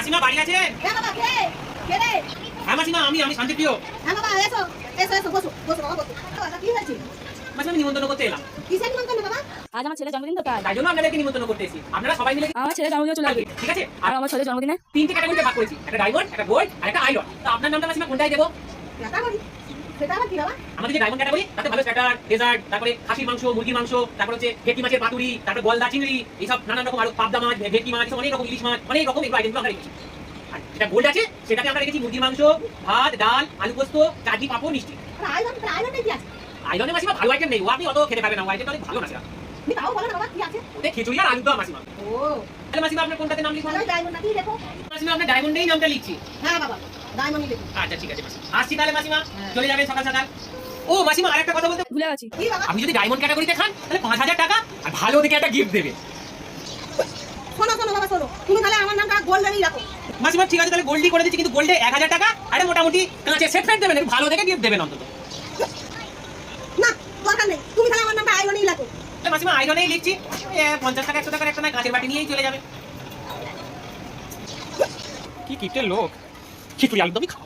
মাসিমা বাড়ি আছেন? হ্যাঁ বাবা, কে? কে রে? হ্যাঁ মাসিমা, আমি শান্তিপ্রিয়। হ্যাঁ বাবা, এসো এসো এসো, বসো বসো বাবা, বসো। বাবা, কি হয়েছে? মাসিমা, আমি নিমন্ত্রণ করতে এলাম। কিসের নিমন্ত্রণ বাবা? আজ আমার ছেলের জন্মদিন তো তাই তাই জন্য আপনাদেরকে নিমন্ত্রণ করতে এসেছি। আপনারা সবাই মিলে আমার ছেলের জন্মদিন চলে আসবে। ঠিক আছে? আর আমার ছেলের জন্মদিনে তিনটে ক্যাটাগরিতে ভাগ করেছি, একটা ডায়মন্ড, একটা গোল্ড আর একটা আইরন। তো আপনার নামটা মাসিমা কোনটাই দেবো? ক্যাটাগরি? সেটা আবার কি বাবা? আমাদের যে ডায়মন্ড ক্যাটাগরি তাতে ভালো স্টার্টার, ডেজার্ট, তারপরে খাসির মাংস, মুরগির মাংস, তারপর হচ্ছে ভেটকি মাছের পাতুরি, তারপর গলদা চিংড়ি, এইসব নানান রকম আরো পাবদা মাছ, ভেটকি মাছ, অনেক রকম ইলিশ মাছ, অনেক রকম এগুলো আইটেমগুলো আমরা রেখেছি। আর যেটা গোল্ড আছে সেটাতে আমরা রেখেছি মুরগির মাংস, ভাত, ডাল, আলু পোস্ত, চাটনি, পাঁপড়, মিষ্টি। আইরনটা কি আছে? আইরনে মাসিমা ভালো আইটেম নেই, ও আপনি অত খেতে পারবেন না, ও আইটেমটা অনেক ভালো না সেটা। তুমি তাও বলো না বাবা, কি আছে? ওতে খিচুড়ি আর আলু দম মাসিমা। ও, তাহলে মাসিমা আপনার কোনটাতে নাম লিখবেন? তাহলে ডায়মন্ডটা কি দেখো? মাসিমা আপনার ডায়মন্ডেই নামটা লিখছি। হ্যাঁ বাবা, ডায়মন্ডই দেখো। আচ্ছা ঠিক আছে মাসিমা, আসছি তাহলে মাসিমা, চলে যাবেন সকাল সকাল। ও মাসিমা, আরেকটা কথা বলতে, ভুলে গেছি। কি বাবা? আপনি যদি ডায়মন্ড ক্যাটাগরিতে খান তাহলে 5,000 টাকা আর ভালো দেখে একটা গিফট দেবে। শোনো শোনো বাবা, শোনো, তুমি তাহলে আমার নামটা গোল্ডেনই রাখো। মাসিমা ঠিক আছে, তাহলে গোল্ডই করে দিচ্ছি, কিন্তু গোল্ডে 1,000 টাকা আর মোটামুটি কাঁচের সেট ফেট দেবেন, একটু ভালো দেখে গিফট দেবেন অন্তত। না, দরকার নেই, তুমি তাহলে আমার নামটা আইরনই রাখো। তাহলে মাসিমা আইরনেই লিখছি, 50 টাকা 100 টাকার একটা না কাঁচের বাটি নিয়েই চলে যাবে। কি কিপ্টের লোক, খিচুড়ি আলু দমই খাও।